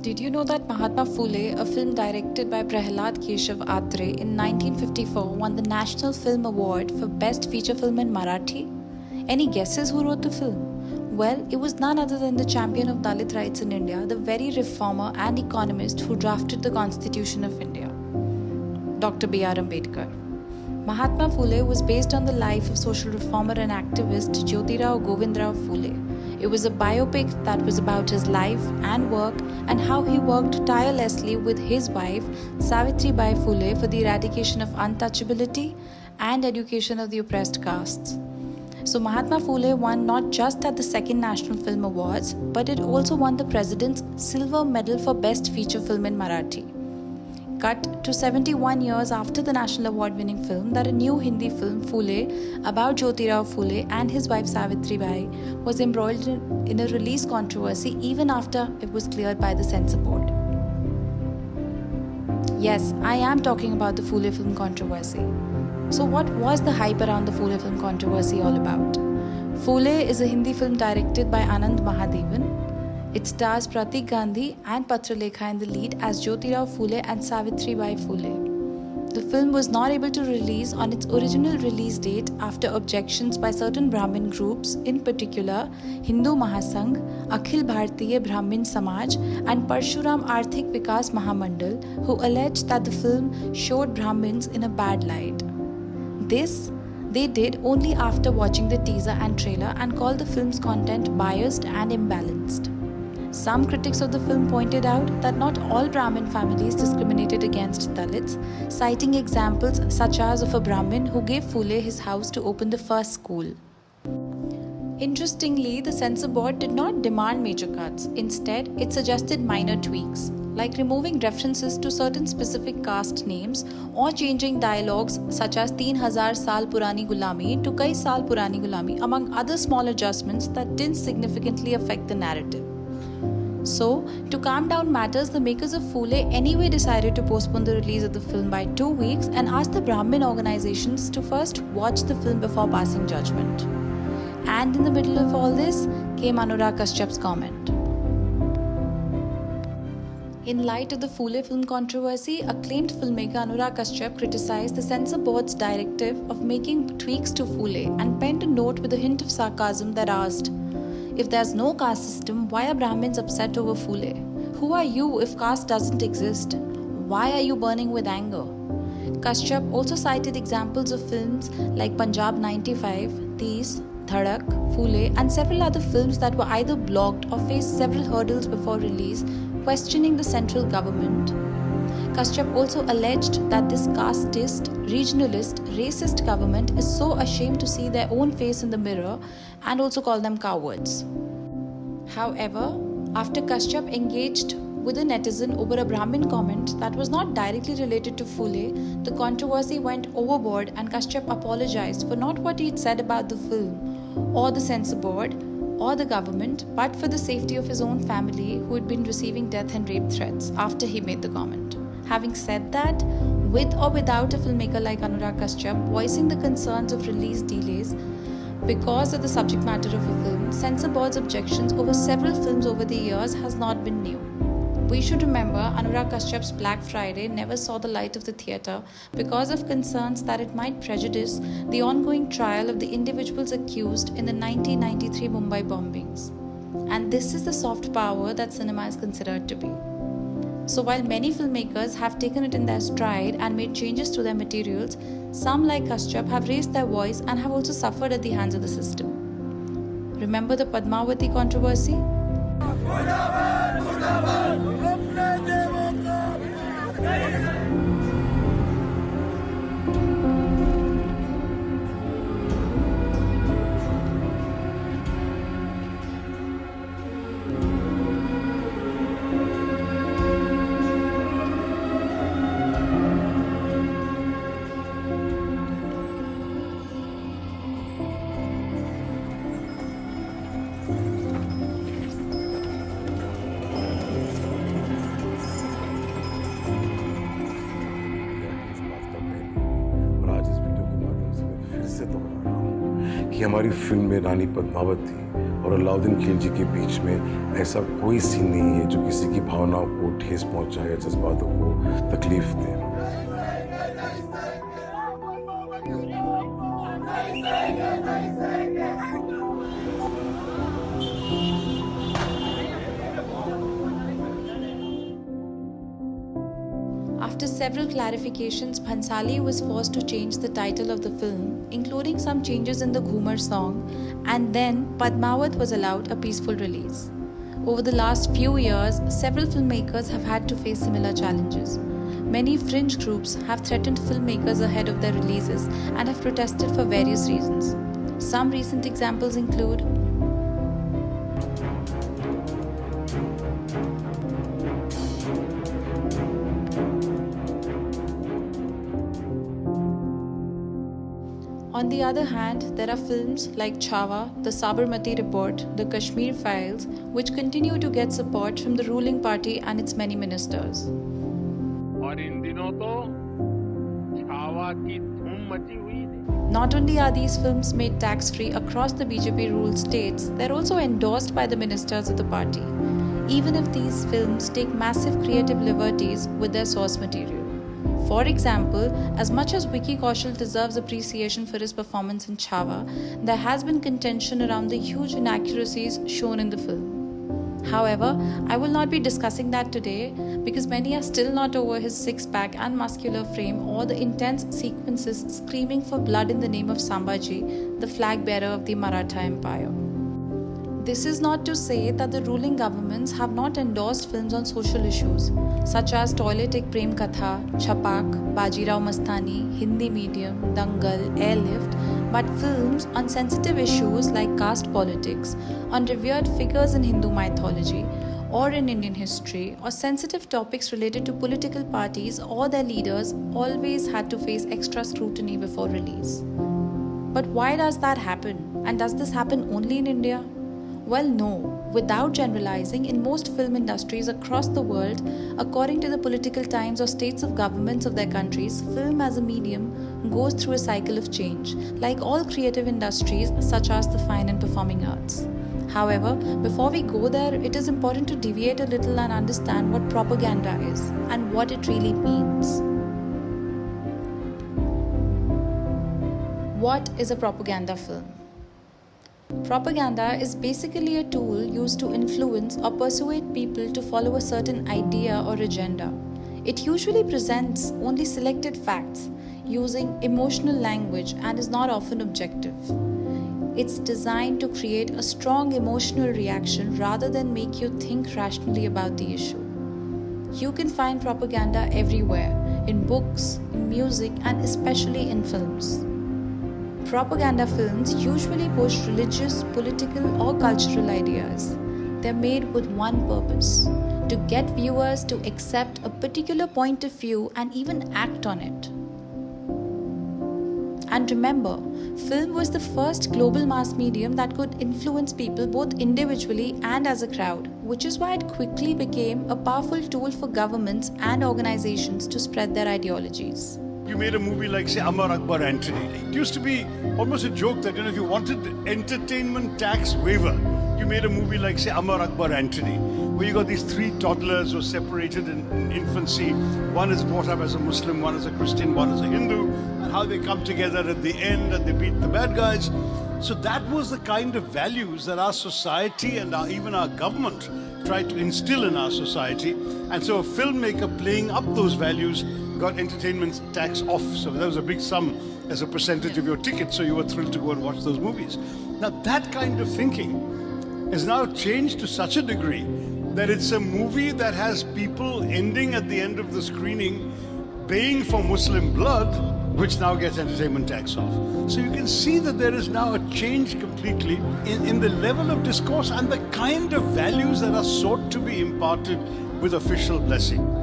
Did you know that Mahatma Phule, a film directed by Kashyap in 1954, won the National Film Award for Best Feature Film in Marathi? Any guesses who wrote the film? Well, it was none other than the champion of Dalit rights in India, the very reformer and economist who drafted the Constitution of India, Dr. B.R. Ambedkar. Mahatma Phule was based on the life of social reformer and activist Jyotirao Phule. It was a biopic that was about his life and work and how he worked tirelessly with his wife Savitribai Phule for the eradication of untouchability and education of the oppressed castes. So Mahatma Phule won not just at the second National Film Awards, but it also won the President's Silver Medal for Best Feature Film in Marathi. Cut to 71 years after the National Award-winning film, that a new Hindi film, Phule, about Jyotirao Phule and his wife Savitribai, was embroiled in a release controversy even after it was cleared by the censor board. Yes, I am talking about the Phule film controversy. So what was the hype around the Phule film controversy all about? Phule is a Hindi film directed by Anand Mahadevan. It stars Pratik Gandhi and Patralekha in the lead as Jyotirao Phule and Savitribai Phule. The film was not able to release on its original release date after objections by certain Brahmin groups, in particular Hindu Mahasangh, Akhil Bhartiya Brahmin Samaj and Parshuram Arthik Vikas Mahamandal, who alleged that the film showed Brahmins in a bad light. This they did only after watching the teaser and trailer and called the film's content biased and imbalanced. Some critics of the film pointed out that not all Brahmin families discriminated against Dalits, citing examples such as of a Brahmin who gave Phule his house to open the first school. Interestingly, the censor board did not demand major cuts. Instead, it suggested minor tweaks, like removing references to certain specific caste names or changing dialogues such as 3000 saal purani gulami to kai saal purani gulami, among other small adjustments that didn't significantly affect the narrative. So, to calm down matters, the makers of Phule anyway decided to postpone the release of the film by 2 weeks and asked the Brahmin organizations to first watch the film before passing judgment. And in the middle of all this came Anurag Kashyap's comment. In light of the Phule film controversy, acclaimed filmmaker Anurag Kashyap criticized the censor board's directive of making tweaks to Phule and penned a note with a hint of sarcasm that asked, "If there's no caste system, why are Brahmins upset over Phule? Who are you if caste doesn't exist? Why are you burning with anger?" Kashyap also cited examples of films like Punjab 95, Tees, Dhadak, Phule and several other films that were either blocked or faced several hurdles before release, questioning the central government. Kashyap also alleged that this casteist, regionalist, racist government is so ashamed to see their own face in the mirror and also called them cowards. However, after Kashyap engaged with a netizen over a Brahmin comment that was not directly related to Phule, the controversy went overboard and Kashyap apologized for not what he'd said about the film or the censor board or the government, but for the safety of his own family who had been receiving death and rape threats after he made the comment. Having said that, with or without a filmmaker like Anurag Kashyap voicing the concerns of release delays because of the subject matter of a film, censor board's objections over several films over the years has not been new. We should remember Anurag Kashyap's Black Friday never saw the light of the theatre because of concerns that it might prejudice the ongoing trial of the individuals accused in the 1993 Mumbai bombings. And this is the soft power that cinema is considered to be. So while many filmmakers have taken it in their stride and made changes to their materials, some like Kashyap have raised their voice and have also suffered at the hands of the system. Remember the Padmavati controversy? कि हमारी film में रानी पद्मावत थी और अलाउद्दीन खिलजी के बीच में ऐसा कोई scene नहीं है जो किसी की भावनाओं को ठेस पहुंचाए या जज्बातों को तकलीफ दे। After several clarifications, Bhansali was forced to change the title of the film, including some changes in the Ghumar song, and then Padmavat was allowed a peaceful release. Over the last few years, several filmmakers have had to face similar challenges. Many fringe groups have threatened filmmakers ahead of their releases and have protested for various reasons. Some recent examples include On the other hand, there are films like Chhawa, The Sabarmati Report, The Kashmir Files, which continue to get support from the ruling party and its many ministers. और इन दिनों तो छावा की धूम मची हुई है। Not only are these films made tax-free across the BJP-ruled states, they're also endorsed by the ministers of the party, even if these films take massive creative liberties with their source material. For example, as much as Vicky Kaushal deserves appreciation for his performance in Chhawa, there has been contention around the huge inaccuracies shown in the film. However, I will not be discussing that today because many are still not over his six-pack and muscular frame or the intense sequences screaming for blood in the name of Sambhaji, the flag bearer of the Maratha Empire. This is not to say that the ruling governments have not endorsed films on social issues such as Toilet Ek Prem Katha, Chhapak, Bajirao Mastani, Hindi Medium, Dangal, Airlift, but films on sensitive issues like caste politics, on revered figures in Hindu mythology or in Indian history, or sensitive topics related to political parties or their leaders always had to face extra scrutiny before release. But why does that happen? And does this happen only in India? Well, no. Without generalizing, in most film industries across the world, according to the political times or states of governments of their countries, film as a medium goes through a cycle of change, like all creative industries such as the fine and performing arts. However, before we go there, it is important to deviate a little and understand what propaganda is and what it really means. What is a propaganda film? Propaganda is basically a tool used to influence or persuade people to follow a certain idea or agenda. It usually presents only selected facts using emotional language and is not often objective. It's designed to create a strong emotional reaction rather than make you think rationally about the issue. You can find propaganda everywhere, in books, in music, and especially in films. Propaganda films usually push religious, political, or cultural ideas. They're made with one purpose: to get viewers to accept a particular point of view and even act on it. And remember, film was the first global mass medium that could influence people both individually and as a crowd, which is why it quickly became a powerful tool for governments and organizations to spread their ideologies. You made a movie like, say, Amar Akbar Antony. It used to be almost a joke that, if you wanted entertainment tax waiver, you made a movie like, say, Amar Akbar Antony, where you got these three toddlers who are separated in infancy. One is brought up as a Muslim, one is a Christian, one is a Hindu, and how they come together at the end and they beat the bad guys. So that was the kind of values that our society and even our government tried to instill in our society. And so a filmmaker playing up those values got entertainment tax off. So there was a big sum as a percentage of your ticket, so you were thrilled to go and watch those movies. Now that kind of thinking has now changed to such a degree that it's a movie that has people ending at the end of the screening paying for Muslim blood, which now gets entertainment tax off. So you can see that there is now a change completely in the level of discourse and the kind of values that are sought to be imparted with official blessing.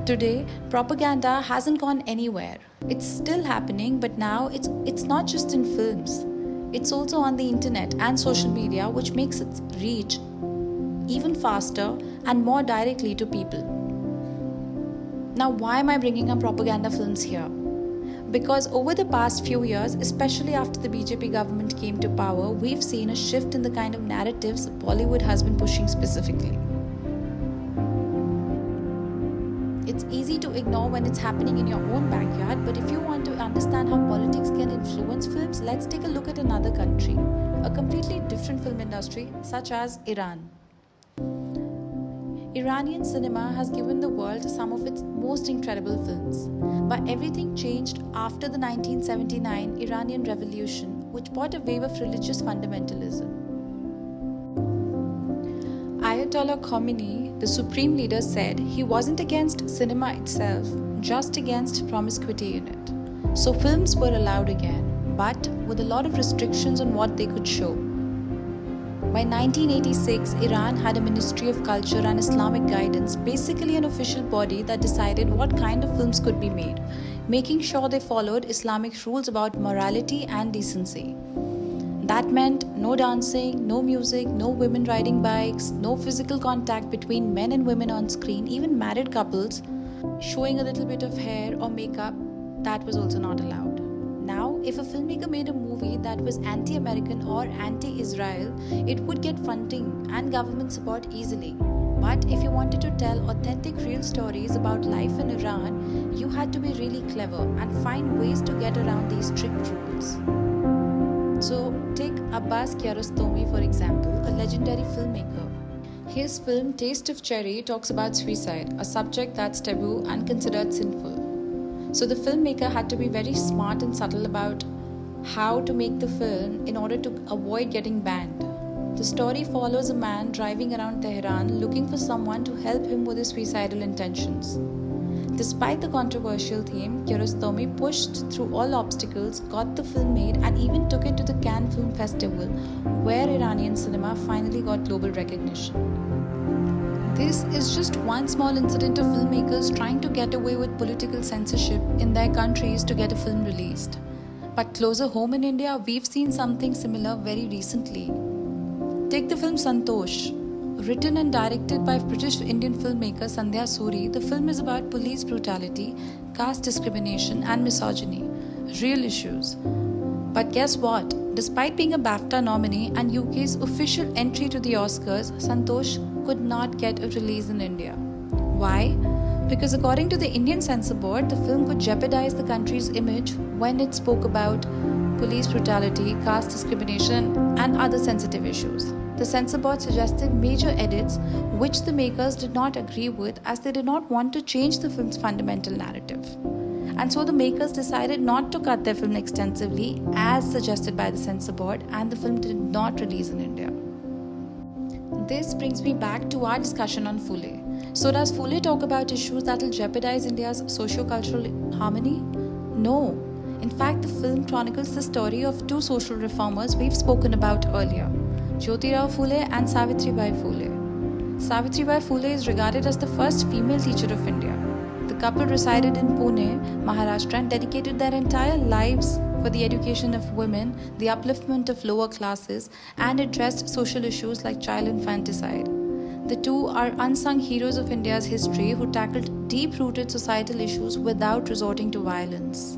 Today, propaganda hasn't gone anywhere. It's still happening, but now it's not just in films. It's also on the internet and social media, which makes its reach even faster and more directly to people. Now, why am I bringing up propaganda films here? Because over the past few years, especially after the BJP government came to power, we've seen a shift in the kind of narratives Bollywood has been pushing specifically. It's easy to ignore when it's happening in your own backyard, but if you want to understand how politics can influence films, let's take a look at another country, a completely different film industry, such as Iran. Iranian cinema has given the world some of its most incredible films. But everything changed after the 1979 Iranian Revolution, which brought a wave of religious fundamentalism. Ayatollah Khomeini, the supreme leader, said he wasn't against cinema itself, just against promiscuity in it. So films were allowed again, but with a lot of restrictions on what they could show. By 1986, Iran had a Ministry of Culture and Islamic Guidance, basically an official body that decided what kind of films could be made, making sure they followed Islamic rules about morality and decency. That meant no dancing, no music, no women riding bikes, no physical contact between men and women on screen, even married couples showing a little bit of hair or makeup, that was also not allowed. Now, if a filmmaker made a movie that was anti-American or anti-Israel, it would get funding and government support easily. But if you wanted to tell authentic real stories about life in Iran, you had to be really clever and find ways to get around these strict rules. So, take Abbas Kiarostami, for example, a legendary filmmaker. His film Taste of Cherry talks about suicide, a subject that's taboo and considered sinful. So the filmmaker had to be very smart and subtle about how to make the film in order to avoid getting banned. The story follows a man driving around Tehran looking for someone to help him with his suicidal intentions. Despite the controversial theme, Kiarostami pushed through all obstacles, got the film made, and even took it to the Cannes Film Festival, where Iranian cinema finally got global recognition. This is just one small incident of filmmakers trying to get away with political censorship in their countries to get a film released. But closer home in India, we've seen something similar very recently. Take the film Santosh. Written and directed by British Indian filmmaker Sandhya Suri, the film is about police brutality, caste discrimination and misogyny. Real issues. But guess what? Despite being a BAFTA nominee and UK's official entry to the Oscars, Santosh could not get a release in India. Why? Because according to the Indian Censor Board, the film could jeopardize the country's image when it spoke about police brutality, caste discrimination, and other sensitive issues. The Censor Board suggested major edits, which the makers did not agree with, as they did not want to change the film's fundamental narrative. And so the makers decided not to cut their film extensively, as suggested by the Censor Board, and the film did not release in India. This brings me back to our discussion on Phule. So does Phule talk about issues that will jeopardize India's socio-cultural harmony? No. In fact, the film chronicles the story of two social reformers we've spoken about earlier, Jyotirao Phule and Savitribai Phule. Savitribai Phule is regarded as the first female teacher of India. The couple resided in Pune, Maharashtra, and dedicated their entire lives for the education of women, the upliftment of lower classes, and addressed social issues like child infanticide. The two are unsung heroes of India's history who tackled deep-rooted societal issues without resorting to violence.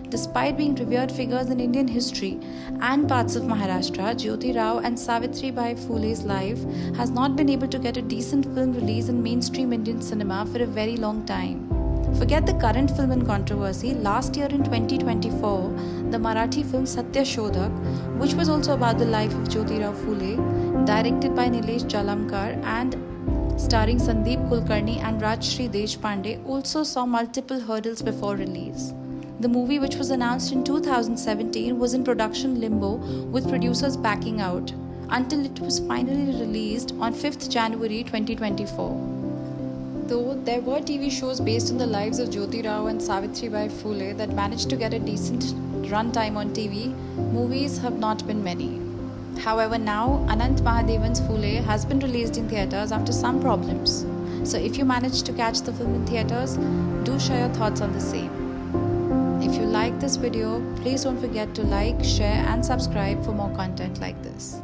Despite being revered figures in Indian history and parts of Maharashtra, Jyotirao and Savitribai Phule's life has not been able to get a decent film release in mainstream Indian cinema for a very long time. Forget the current film in controversy. Last year in 2024, the Marathi film Satya Shodhak, which was also about the life of Jyotirao Phule, directed by Nilesh Jalamkar and starring Sandeep Kulkarni and Rajshri Deshpande, also saw multiple hurdles before release. The movie, which was announced in 2017, was in production limbo with producers backing out until it was finally released on 5th January 2024. Though there were TV shows based on the lives of Jyotirao and Savitribai Phule that managed to get a decent runtime on TV, movies have not been many. However, now Anant Mahadevan's Phule has been released in theatres after some problems. So if you managed to catch the film in theatres, do share your thoughts on the same. If you like this video, please don't forget to like, share and subscribe for more content like this.